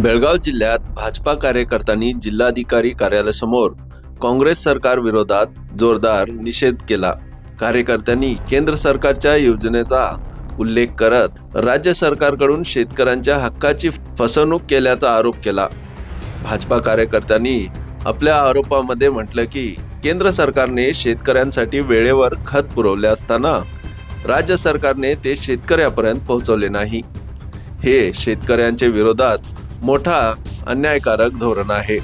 बेळगाव जिल्ह्यात भाजपा कार्यकर्त्यांनी जिल्हाधिकारी कार्यालयासमोर काँग्रेस सरकार विरोधात जोरदार निषेध केला। कार्यकर्त्यांनी केंद्र सरकारच्या योजनेचा उल्लेख करत राज्य सरकारकडून शेतकऱ्यांच्या हक्काची फसवणूक केल्याचा आरोप केला। भाजपा कार्यकर्त्यांनी आपल्या आरोपामध्ये म्हटलं की केंद्र सरकारने शेतकऱ्यांसाठी वेळेवर खत पुरवले असताना राज्य सरकारने ते शेतकऱ्यापर्यंत पोहोचवले नाही। हे शेतकऱ्यांच्या विरोधात मोठा अन्यायकारक धोरण आहे।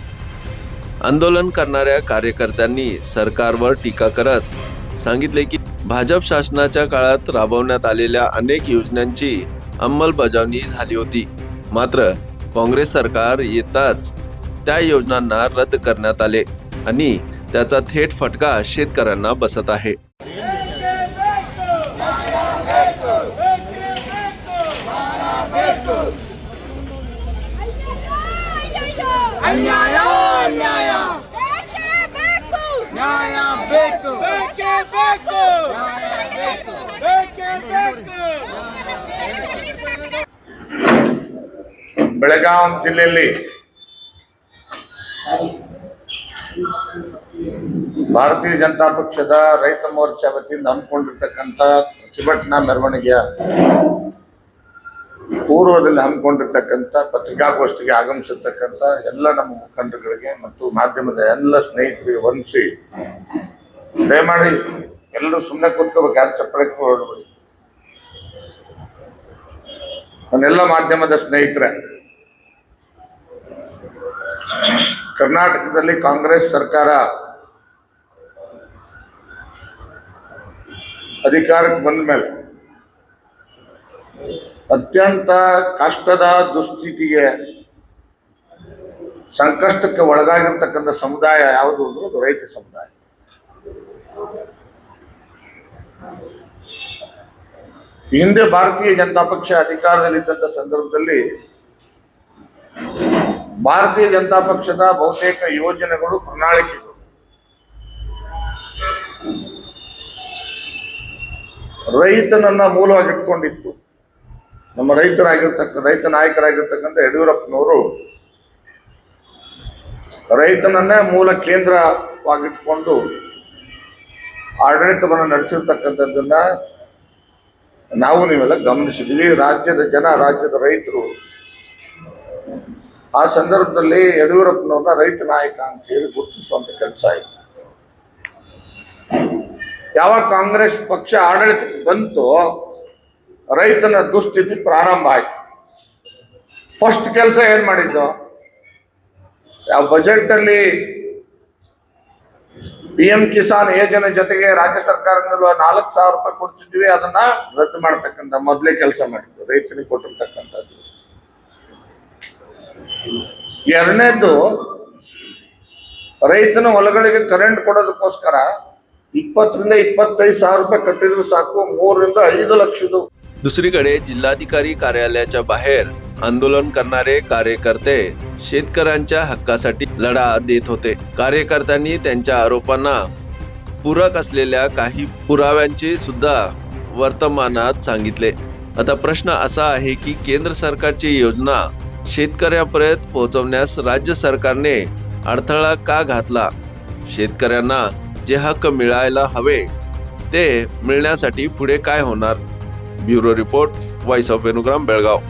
आंदोलन करणाऱ्या कार्यकर्त्यांनी सरकारवर टीका करत सांगितले की भाजप शासनाच्या काळात राबवण्यात आलेल्या अनेक योजनांची अंमलबजावणी झाली होती, मात्र काँग्रेस सरकार येताच त्या योजनांना रद्द करण्यात आले आणि त्याचा थेट फटका शेतकऱ्यांना बसत आहे। अन्याय अन्याय न्याय ಬೇಕು ಬೇಕು ಬೆಳಗಾವಿ ಜಿಲ್ಲೆಯಲ್ಲಿ ಭಾರತೀಯ ಜನತಾ ಪಕ್ಷದ ರೈತ ಮೋರ್ಚಾ ವತಿಯಿಂದ ಹಮ್ಮಿಕೊಂಡಿರ್ತಕ್ಕಂಥ ಪ್ರತಿಭಟನಾ ಮೆರವಣಿಗೆಯ ಪೂರ್ವದಲ್ಲಿ ಹಮ್ಮಿಕೊಂಡಿರ್ತಕ್ಕಂಥ ಪತ್ರಿಕಾಗೋಷ್ಠಿಗೆ ಆಗಮಿಸಿರ್ತಕ್ಕಂಥ ಎಲ್ಲ ನಮ್ಮ ಮುಖಂಡರುಗಳಿಗೆ ಮತ್ತು ಮಾಧ್ಯಮದ ಎಲ್ಲ ಸ್ನೇಹಿತರಿಗೆ ವಂದಿಸಿ, ದಯಮಾಡಿ ಎಲ್ಲರೂ ಸುಮ್ಮನೆ ಕೂತ್ಕೋಬೇಕು, ಯಾರು ಚಪ್ಪಳೆ ಹೊರಡಬೇಡಿ। ನನ್ನೆಲ್ಲ ಮಾಧ್ಯಮದ ಸ್ನೇಹಿತರೆ, ಕರ್ನಾಟಕದಲ್ಲಿ ಕಾಂಗ್ರೆಸ್ ಸರ್ಕಾರ ಅಧಿಕಾರಕ್ಕೆ ಬಂದ ಮೇಲೆ ಅತ್ಯಂತ ಕಷ್ಟದ ದುಸ್ಥಿತಿಗೆ ಸಂಕಷ್ಟಕ್ಕೆ ಒಳಗಾಗಿರ್ತಕ್ಕಂಥ ಸಮುದಾಯ ಯಾವುದು ಅಂದ್ರೆ ಅದು ರೈತ ಸಮುದಾಯ। ಹಿಂದೆ ಭಾರತೀಯ ಜನತಾ ಪಕ್ಷ ಅಧಿಕಾರದಲ್ಲಿದ್ದಂಥ ಸಂದರ್ಭದಲ್ಲಿ ಭಾರತೀಯ ಜನತಾ ಪಕ್ಷದ ಬಹುತೇಕ ಯೋಜನೆಗಳು, ಪ್ರಣಾಳಿಕೆಗಳು ರೈತನನ್ನ ಮೂಲವಾಗಿಟ್ಕೊಂಡಿತ್ತು। ನಮ್ಮ ರೈತ ನಾಯಕರಾಗಿರ್ತಕ್ಕಂಥ ಯಡಿಯೂರಪ್ಪನವರು ರೈತನನ್ನೇ ಮೂಲ ಕೇಂದ್ರವಾಗಿಟ್ಕೊಂಡು ಆಡಳಿತವನ್ನು ನಡೆಸಿರ್ತಕ್ಕಂಥದ್ದನ್ನ ನಾವು ನೀವೆಲ್ಲ ಗಮನಿಸಿದ್ವಿ। ರಾಜ್ಯದ ರೈತರು ಆ ಸಂದರ್ಭದಲ್ಲಿ ಯಡಿಯೂರಪ್ಪನವ್ರನ್ನ ರೈತ ನಾಯಕ ಅಂತ ಹೇಳಿ ಗುರುತಿಸುವಂತ ಕೆಲಸ ಆಯಿತು। ಯಾವಾಗ ಕಾಂಗ್ರೆಸ್ ಪಕ್ಷ ಆಡಳಿತಕ್ಕೆ ಬಂತು, ರೈತನ ದುಸ್ಥಿತಿ ಪ್ರಾರಂಭ ಆಯ್ತು। ಫಸ್ಟ್ ಕೆಲಸ ಏನ್ ಮಾಡಿದ್ದು, ಯಾವ ಬಜೆಟ್ ಅಲ್ಲಿ PM ಕಿಸಾನ್ ಯೋಜನೆ ಜೊತೆಗೆ ರಾಜ್ಯ ಸರ್ಕಾರದಿಂದ 4,000 ರೂಪಾಯಿ ಕೊಡ್ತಿದ್ವಿ, ಅದನ್ನ ರದ್ದು ಮಾಡತಕ್ಕಂಥ ಮೊದಲೇ ಕೆಲಸ ಮಾಡಿದ್ದು, ರೈತನಿಗೆ ಕೊಟ್ಟಿರ್ತಕ್ಕಂಥದ್ದು। ಎರಡನೇದ್ದು, ರೈತನ ಹೊಲಗಳಿಗೆ ಕರೆಂಟ್ ಕೊಡೋದಕ್ಕೋಸ್ಕರ 20,000 ರಿಂದ 25,000 ರೂಪಾಯಿ ಕಟ್ಟಿದ್ರು ಸಾಕು, 3 ರಿಂದ 5 ಲಕ್ಷದ। दुसरीकडे जिल्हाधिकारी कार्यालयाच्या बाहेर आंदोलन करणारे कार्यकर्ते शेतकऱ्यांच्या हक्कासाठी लढा देत होते। कार्यकर्त्यांनी त्यांच्या आरोपांना पूरक असलेल्या काही पुराव्यांचे सुद्धा वर्तमानात सांगितले। आता प्रश्न असा आहे की केंद्र सरकारची योजना शेतकऱ्यांपर्यंत पोहोचवण्यास राज्य सरकारने अडथळा का घातला? शेतकऱ्यांना जे हक्क मिळायला हवे ते मिळण्यासाठी पुढे काय होणार? Bureau report, voice of Venugram, Belgaum.